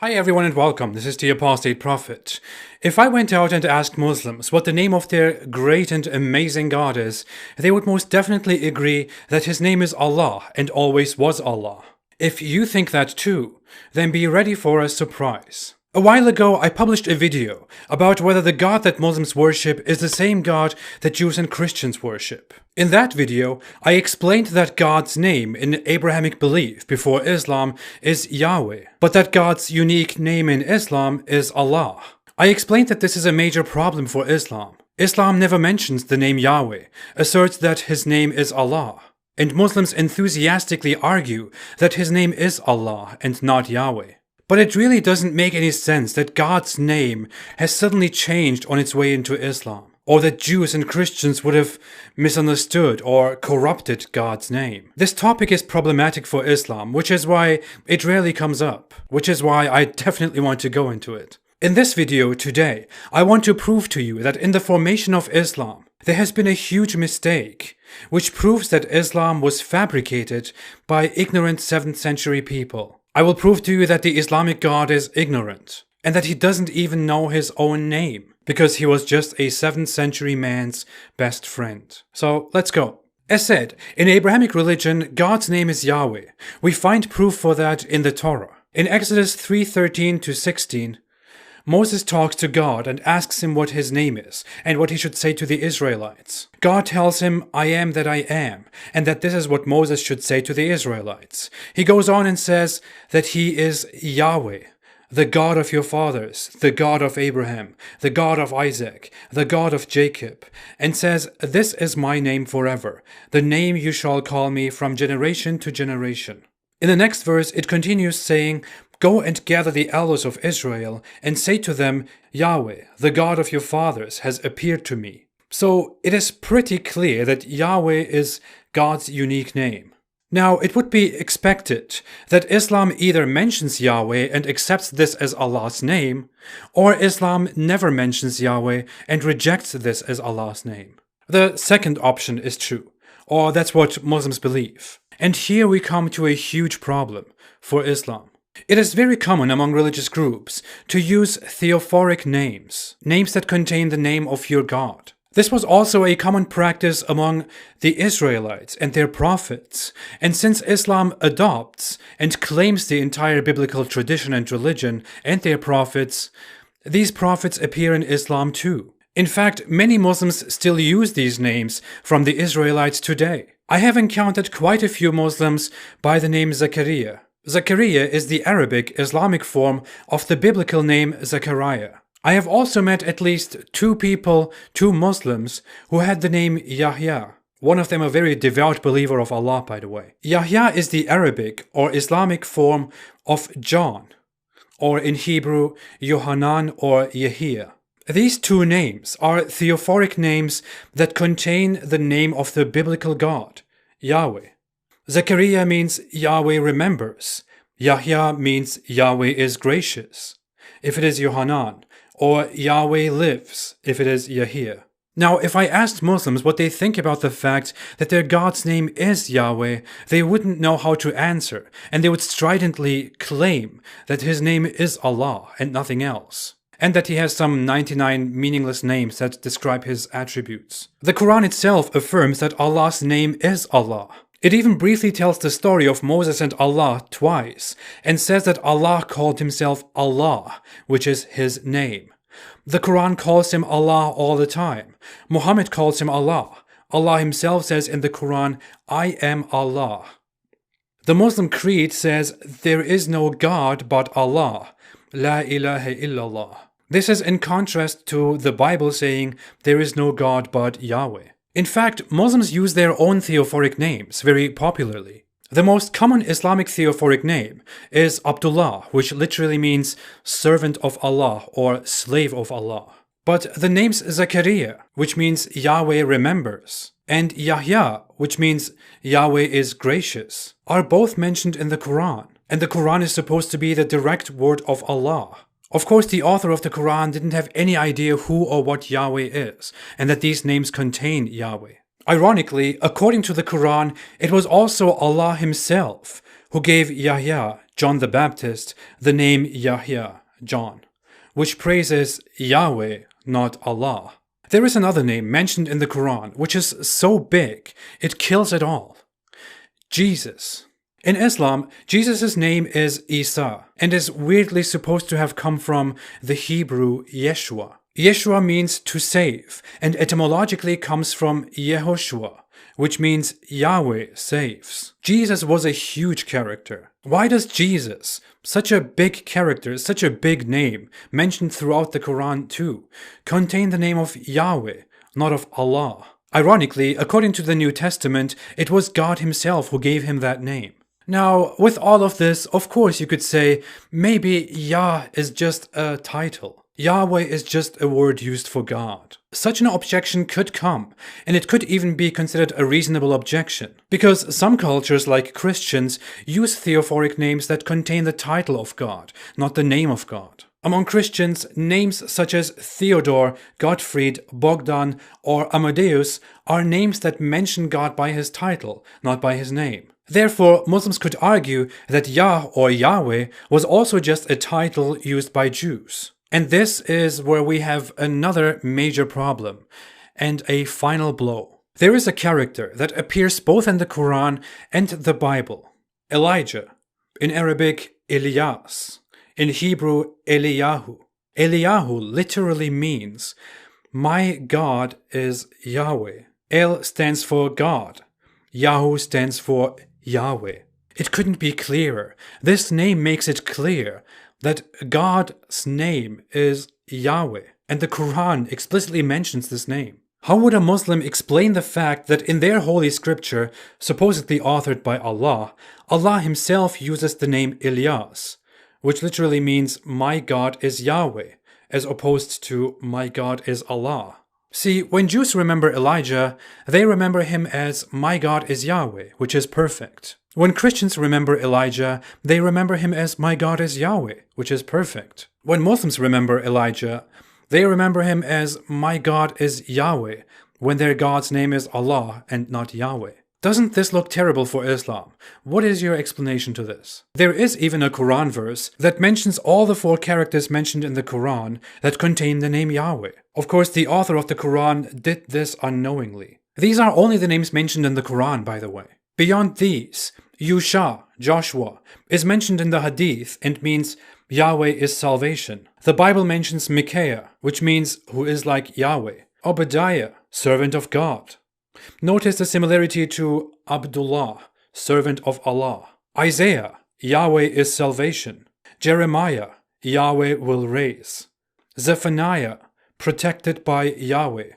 Hi everyone and welcome, this is the Apostate Prophet. If I went out and asked Muslims what the name of their great and amazing God is, they would most definitely agree that his name is Allah and always was Allah. If you think that too, then be ready for a surprise. A while ago, I published a video about whether the God that Muslims worship is the same God that Jews and Christians worship. In that video, I explained that God's name in Abrahamic belief before Islam is Yahweh, but that God's unique name in Islam is Allah. I explained that this is a major problem for Islam. Islam never mentions the name Yahweh, asserts that his name is Allah, and Muslims enthusiastically argue that his name is Allah and not Yahweh. But it really doesn't make any sense that God's name has suddenly changed on its way into Islam, or that Jews and Christians would have misunderstood or corrupted God's name. This topic is problematic for Islam, which is why it rarely comes up, which is why I definitely want to go into it. In this video today, I want to prove to you that in the formation of Islam, there has been a huge mistake, which proves that Islam was fabricated by ignorant 7th century people. I will prove to you that the Islamic God is ignorant, and that he doesn't even know his own name, because he was just a 7th century man's best friend. So let's go. As said, in Abrahamic religion, God's name is Yahweh. We find proof for that in the Torah. In Exodus 3:13-16, Moses talks to God and asks him what his name is and what he should say to the Israelites. God tells him, "I am that I am," and that this is what Moses should say to the Israelites. He goes on and says that he is Yahweh, the God of your fathers, the God of Abraham, the God of Isaac, the God of Jacob, and says, "This is my name forever, the name you shall call me from generation to generation." In the next verse, it continues saying, "Go and gather the elders of Israel, and say to them, Yahweh, the God of your fathers, has appeared to me." So it is pretty clear that Yahweh is God's unique name. Now, it would be expected that Islam either mentions Yahweh and accepts this as Allah's name, or Islam never mentions Yahweh and rejects this as Allah's name. The second option is true, or that's what Muslims believe. And here we come to a huge problem for Islam. It is very common among religious groups to use theophoric names, names that contain the name of your God. This was also a common practice among the Israelites and their prophets, and since Islam adopts and claims the entire biblical tradition and religion and their prophets, these prophets appear in Islam too. In fact, many Muslims still use these names from the Israelites today. I have encountered quite a few Muslims by the name Zachariah. Zachariah is the Arabic Islamic form of the biblical name Zechariah. I have also met at least two Muslims, who had the name Yahya. One of them a very devout believer of Allah, by the way. Yahya is the Arabic or Islamic form of John, or in Hebrew, Yohanan or Yahya. These two names are theophoric names that contain the name of the biblical God, Yahweh. Zechariah means Yahweh remembers. Yahya means Yahweh is gracious, if it is Yohanan, or Yahweh lives, if it is Yahya. Now, if I asked Muslims what they think about the fact that their God's name is Yahweh, they wouldn't know how to answer, and they would stridently claim that his name is Allah and nothing else, and that he has some 99 meaningless names that describe his attributes. The Quran itself affirms that Allah's name is Allah. It even briefly tells the story of Moses and Allah twice, and says that Allah called himself Allah, which is his name. The Quran calls him Allah all the time. Muhammad calls him Allah. Allah himself says in the Quran, "I am Allah." The Muslim creed says, "There is no God but Allah. La ilaha illallah." This is in contrast to the Bible saying, "There is no God but Yahweh." In fact, Muslims use their own theophoric names very popularly. The most common Islamic theophoric name is Abdullah, which literally means servant of Allah or slave of Allah. But the names Zachariah, which means Yahweh remembers, and Yahya, which means Yahweh is gracious, are both mentioned in the Quran. And the Quran is supposed to be the direct word of Allah. Of course, the author of the Quran didn't have any idea who or what Yahweh is, and that these names contain Yahweh. Ironically, according to the Quran, it was also Allah himself who gave Yahya John the Baptist the name Yahya, John, which praises Yahweh, not Allah. There is another name mentioned in the Quran which is so big it kills it all. Jesus. In Islam, Jesus' name is Isa and is weirdly supposed to have come from the Hebrew Yeshua. Yeshua means to save and etymologically comes from Yehoshua, which means Yahweh saves. Jesus was a huge character. Why does Jesus, such a big character, such a big name, mentioned throughout the Quran too, contain the name of Yahweh, not of Allah? Ironically, according to the New Testament, it was God himself who gave him that name. Now, with all of this, of course you could say, maybe Yah is just a title. Yahweh is just a word used for God. Such an objection could come, and it could even be considered a reasonable objection, because some cultures, like Christians, use theophoric names that contain the title of God, not the name of God. Among Christians, names such as Theodore, Gottfried, Bogdan, or Amadeus are names that mention God by his title, not by his name. Therefore, Muslims could argue that Yah or Yahweh was also just a title used by Jews. And this is where we have another major problem, and a final blow. There is a character that appears both in the Quran and the Bible. Elijah, in Arabic Elias, in Hebrew Eliyahu. Eliyahu literally means, my God is Yahweh. El stands for God. Yahu stands for Yahweh. It couldn't be clearer. This name makes it clear that God's name is Yahweh, and the Quran explicitly mentions this name. How would a Muslim explain the fact that in their holy scripture, supposedly authored by Allah, Allah himself uses the name Ilyas, which literally means my God is Yahweh, as opposed to my God is Allah? See, when Jews remember Elijah, they remember him as my God is Yahweh, which is perfect. When Christians remember Elijah, they remember him as my God is Yahweh, which is perfect. When Muslims remember Elijah, they remember him as my God is Yahweh, when their God's name is Allah and not Yahweh. Doesn't this look terrible for Islam? What is your explanation to this? There is even a Quran verse that mentions all the 4 characters mentioned in the Quran that contain the name Yahweh. Of course, the author of the Quran did this unknowingly. These are only the names mentioned in the Quran, by the way. Beyond these, Yusha, Joshua, is mentioned in the Hadith and means Yahweh is salvation. The Bible mentions Micaiah, which means who is like Yahweh. Obadiah, servant of God. Notice the similarity to Abdullah, servant of Allah. Isaiah, Yahweh is salvation. Jeremiah, Yahweh will raise. Zephaniah, protected by Yahweh.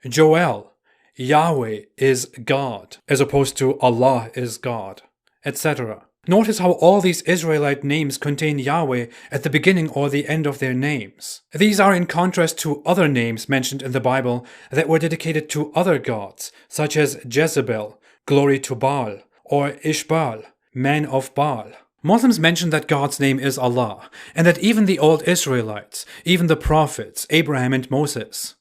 Joel, Yahweh is God, as opposed to Allah is God, etc. Notice how all these Israelite names contain Yahweh at the beginning or the end of their names. These are in contrast to other names mentioned in the Bible that were dedicated to other gods, such as Jezebel, glory to Baal, or Ishbal, man of Baal. Muslims mention that God's name is Allah, and that even the old Israelites, even the prophets, Abraham and Moses,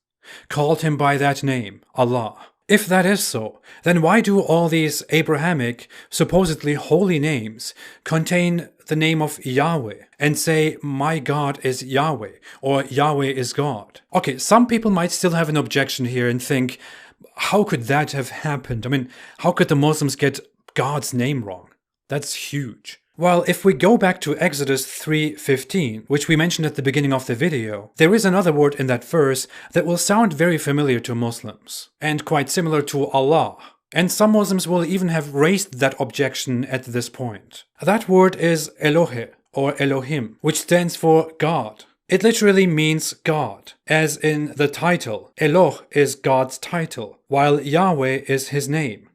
called him by that name, Allah. If that is so, then why do all these Abrahamic, supposedly holy names contain the name of Yahweh and say, my God is Yahweh, or Yahweh is God? Okay, some people might still have an objection here and think, how could that have happened? I mean, how could the Muslims get God's name wrong? That's huge. Well, if we go back to Exodus 3:15, which we mentioned at the beginning of the video, there is another word in that verse that will sound very familiar to Muslims, and quite similar to Allah. And some Muslims will even have raised that objection at this point. That word is Elohe, or Elohim, which stands for God. It literally means God, as in the title. Eloh is God's title, while Yahweh is his name.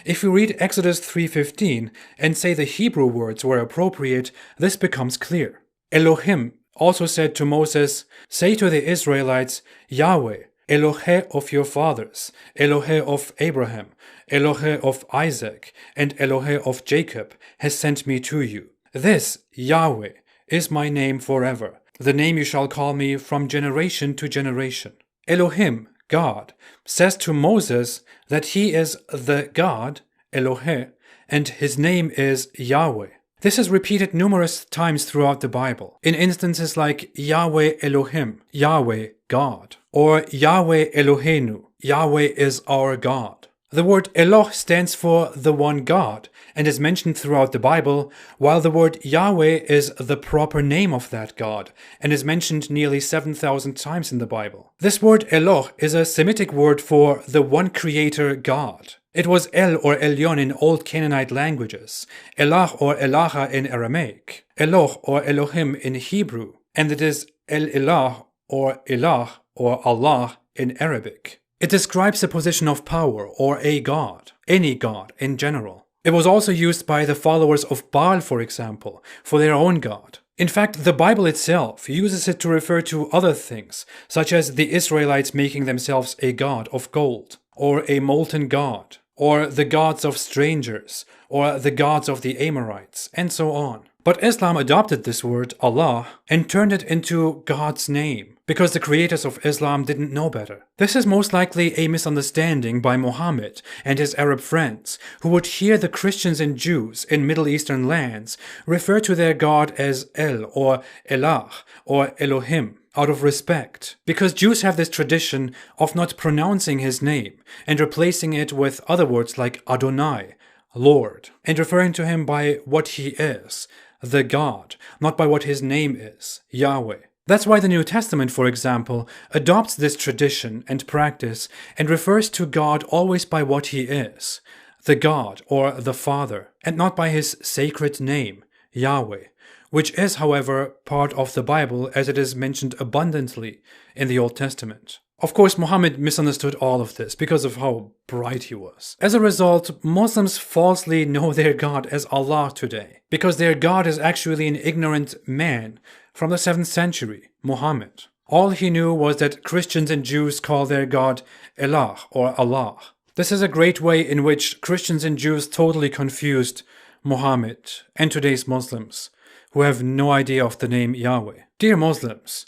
If we read Exodus 3:15 and say the Hebrew words were appropriate, this becomes clear. Elohim also said to Moses, say to the Israelites, Yahweh, Elohe of your fathers, Elohe of Abraham, Elohe of Isaac, and Elohe of Jacob has sent me to you. This, Yahweh, is my name forever, the name you shall call me from generation to generation. Elohim, God, says to Moses that he is the God, Elohe, and his name is Yahweh. This is repeated numerous times throughout the Bible, in instances like Yahweh Elohim, Yahweh God, or Yahweh Eloheinu, Yahweh is our God. The word Eloh stands for the one God and is mentioned throughout the Bible, while the word Yahweh is the proper name of that God and is mentioned nearly 7,000 times in the Bible. This word Eloh is a Semitic word for the one creator God. It was El or Elyon in Old Canaanite languages, Elah or Elaha in Aramaic, Eloh or Elohim in Hebrew, and it is El Elah or Elah or Allah in Arabic. It describes a position of power or a god, any god in general. It was also used by the followers of Baal, for example, for their own god. In fact, the Bible itself uses it to refer to other things, such as the Israelites making themselves a god of gold, or a molten god, or the gods of strangers, or the gods of the Amorites, and so on. But Islam adopted this word, Allah, and turned it into God's name, because the creators of Islam didn't know better. This is most likely a misunderstanding by Muhammad and his Arab friends, who would hear the Christians and Jews in Middle Eastern lands refer to their God as El or Elah or Elohim, out of respect, because Jews have this tradition of not pronouncing his name and replacing it with other words like Adonai, Lord, and referring to him by what he is, the God, not by what his name is, Yahweh. That's why the New Testament, for example, adopts this tradition and practice and refers to God always by what he is, the God or the Father, and not by his sacred name, Yahweh, which is, however, part of the Bible as it is mentioned abundantly in the Old Testament. Of course, Muhammad misunderstood all of this because of how bright he was. As a result, Muslims falsely know their God as Allah today, because their God is actually an ignorant man from the 7th century, Muhammad. All he knew was that Christians and Jews call their God Elah or Allah. This is a great way in which Christians and Jews totally confused Muhammad and today's Muslims, who have no idea of the name Yahweh. Dear Muslims,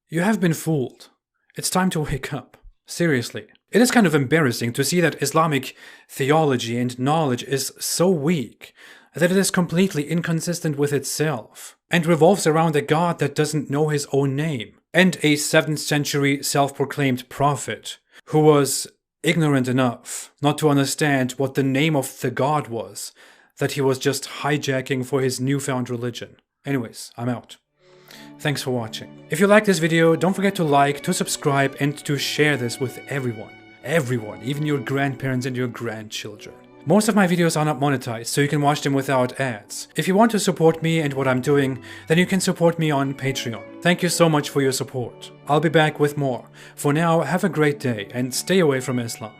you have been fooled. It's time to wake up. Seriously. It is kind of embarrassing to see that Islamic theology and knowledge is so weak that it is completely inconsistent with itself and revolves around a God that doesn't know his own name and a 7th century self-proclaimed prophet who was ignorant enough not to understand what the name of the God was that he was just hijacking for his newfound religion. Anyways, I'm out. Thanks for watching. If you like this video, don't forget to like, to subscribe, and to share this with everyone. Everyone, even your grandparents and your grandchildren. Most of my videos are not monetized, so you can watch them without ads. If you want to support me and what I'm doing, then you can support me on Patreon. Thank you so much for your support. I'll be back with more. For now, have a great day and stay away from Islam.